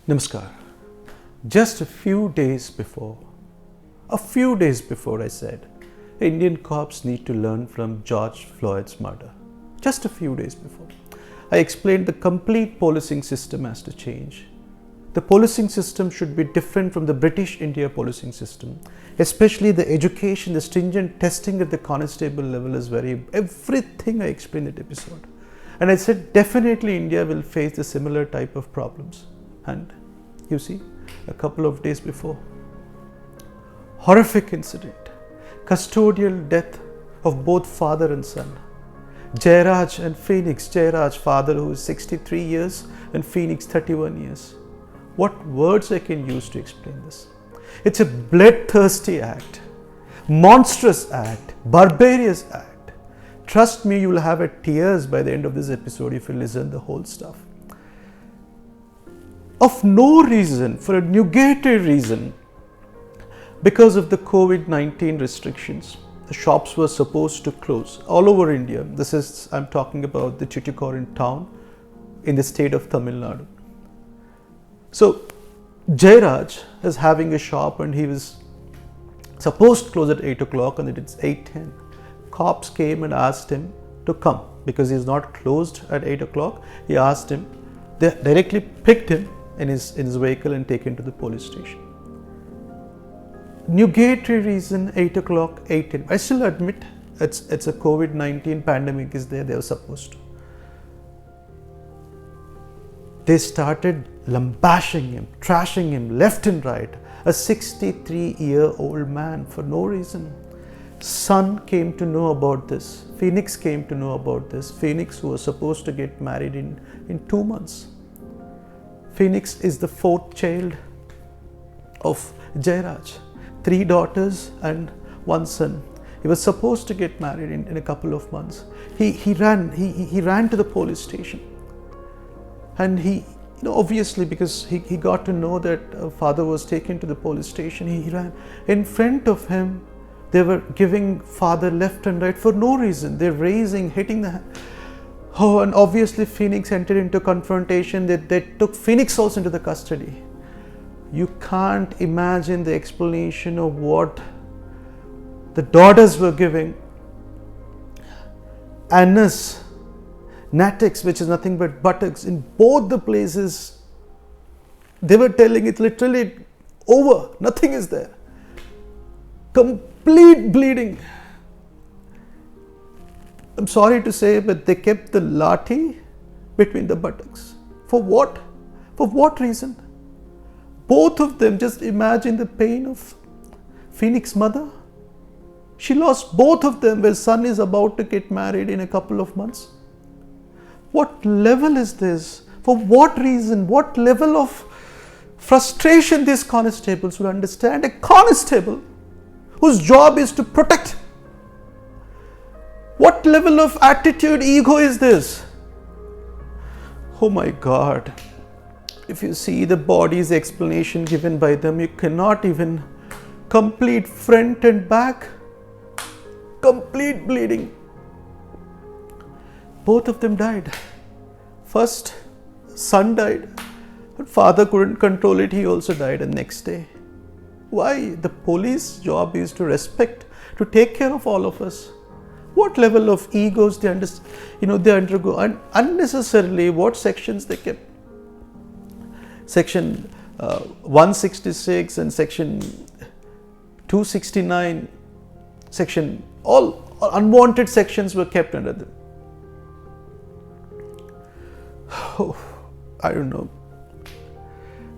Namaskar. Just a few days before I said, Indian cops need to learn from George Floyd's murder. Just a few days before. I explained the complete policing system has to change. The policing system should be different from the British India policing system. Especially the education, the stringent testing at the constable level is everything I explained in that episode. And I said definitely India will face the similar type of problems. And you see, a couple of days before, horrific incident, custodial death of both father and son. Jeyaraj and Fenix. Jeyaraj, father who is 63 years and Fenix 31 years. What words I can use to explain this? It's a bloodthirsty act, monstrous act, barbarous act. Trust me, you will have tears by the end of this episode if you listen the whole stuff. Of no reason, for a nugatory reason, because of the COVID-19 restrictions, the shops were supposed to close all over India. I'm talking about the Tuticorin town in the state of Tamil Nadu. So, Jeyaraj is having a shop and he was supposed to close at 8 o'clock and it's 8:10. Cops came and asked him to come because he's not closed at 8 o'clock. He asked him, they directly picked him in his vehicle and taken to the police station. Nugatory reason, 8 o'clock, 8:10. I still admit it's a COVID-19 pandemic is there, they were supposed to. They started lambashing him, trashing him left and right. A 63-year-old man for no reason. Son came to know about this. Phoenix came to know about this. Phoenix, who was supposed to get married in 2 months. Phoenix is the fourth child of Jeyaraj. 3 daughters and 1 son. He was supposed to get married in a couple of months. He ran to the police station. And he, obviously because he got to know that father was taken to the police station, he ran. In front of him, they were giving father left and right for no reason. They're raising, hitting the hand. Oh, and obviously Phoenix entered into confrontation. They took Phoenix also into the custody. You can't imagine the explanation of what the daughters were giving. Anus, Natix, which is nothing but buttocks, in both the places, they were telling it's literally over, nothing is there. Complete bleeding. I'm sorry to say, but they kept the lathi between the buttocks. For what? For what reason? Both of them, just imagine the pain of Phoenix's mother. She lost both of them while son is about to get married in a couple of months. What level is this? For what reason? What level of frustration these constables will understand? A constable whose job is to protect. What level of attitude, ego is this? Oh my God. If you see the body's explanation given by them, you cannot even complete front and back. Complete bleeding. Both of them died. First, son died. But father couldn't control it. He also died the next day. Why? The police job is to respect, to take care of all of us. What level of egos they undergo, and unnecessarily what sections they kept. Section 166 and section 269, all unwanted sections were kept under them. Oh, I don't know.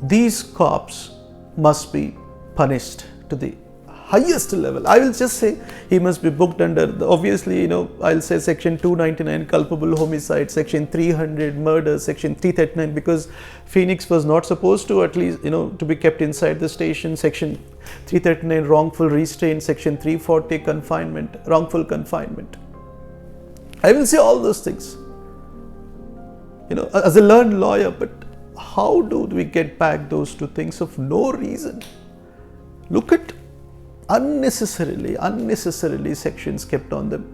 These cops must be punished to the highest level. I will just say he must be booked under, obviously, I'll say section 299 culpable homicide, section 300 murder, section 339 because Phoenix was not supposed to at least, to be kept inside the station, section 339 wrongful restraint, section 340 confinement, wrongful confinement. I will say all those things, as a learned lawyer, but how do we get back those two things of no reason? Look at unnecessarily sections kept on them,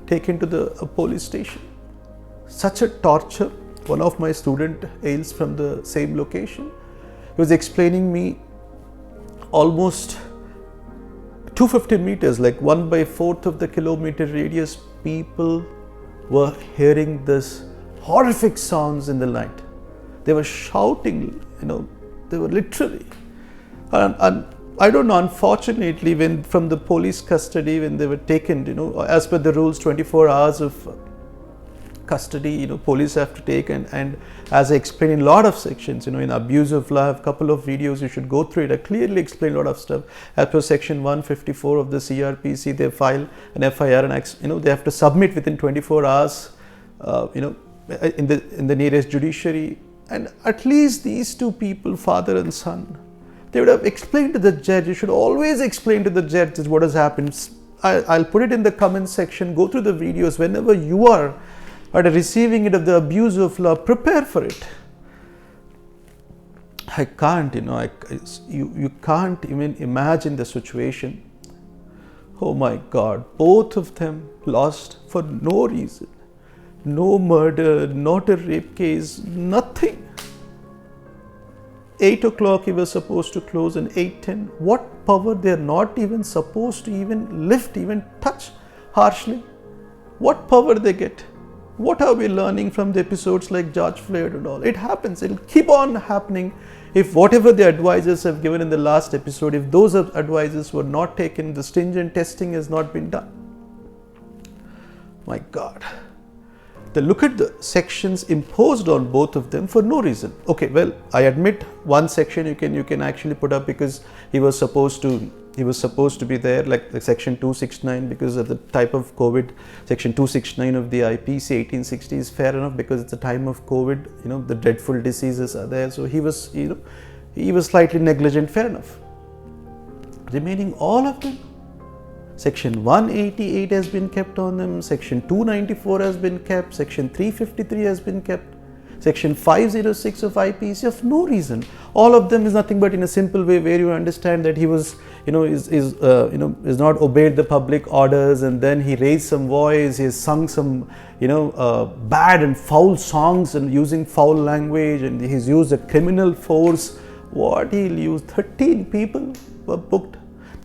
taken to the police station. Such a torture, one of my student hails from the same location. He was explaining me almost 250 meters, like 1/4 of the kilometer radius, people were hearing this horrific sounds in the night. They were shouting, they were literally. And I don't know, unfortunately, when from the police custody, when they were taken, as per the rules, 24 hours of custody, police have to take, and as I explained in a lot of sections, in abuse of law, I have a couple of videos, you should go through it. I clearly explain a lot of stuff. As per section 154 of the CRPC, they file an FIR and, they have to submit within 24 hours, in the nearest judiciary. And at least these two people, father and son, they would have explained to the judge. You should always explain to the judge what has happened. I'll put it in the comment section. Go through the videos. Whenever you are at a receiving end of the abuse of law, prepare for it. I can't, you can't even imagine the situation. Oh my God, both of them lost for no reason. No murder, not a rape case, nothing. 8 o'clock he was supposed to close, and 8:10. What power? They are not even supposed to even lift, even touch harshly. What power they get? What are we learning from the episodes like George Floyd and all? It happens. It'll keep on happening if whatever the advisors have given in the last episode, if those advisors were not taken, the stringent testing has not been done. My God. Look at the sections imposed on both of them for no reason. Okay, well, I admit one section you can actually put up because he was supposed to be there, like section 269, because of the type of COVID. Section 269 of the IPC 1860 is fair enough because it's a time of COVID. The dreadful diseases are there, so he was slightly negligent. Fair enough. Remaining all of them. Section 188 has been kept on them, Section 294 has been kept, Section 353 has been kept, Section 506 of IPC of no reason. All of them is nothing but in a simple way where you understand that he was, is not obeyed the public orders, and then he raised some voice, he has sung some, bad and foul songs and using foul language, and he's used a criminal force. What he'll use? 13 people were booked.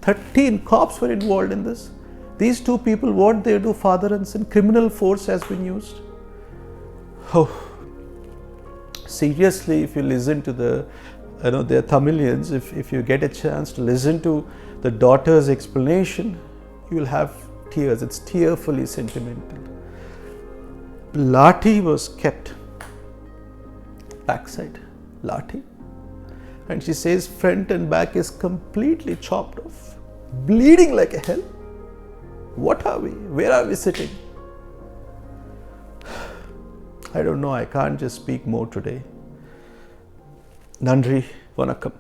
13 cops were involved in this. These two people, what they do, father and son, criminal force has been used. Oh, seriously, if you listen to they're Tamilians, if you get a chance to listen to the daughter's explanation, you will have tears. It's tearfully sentimental. Lathi was kept backside, Lathi. And she says front and back is completely chopped off, bleeding like a hell. What are we? Where are we sitting? I don't know. I can't just speak more today. Nandri, Vanakkam.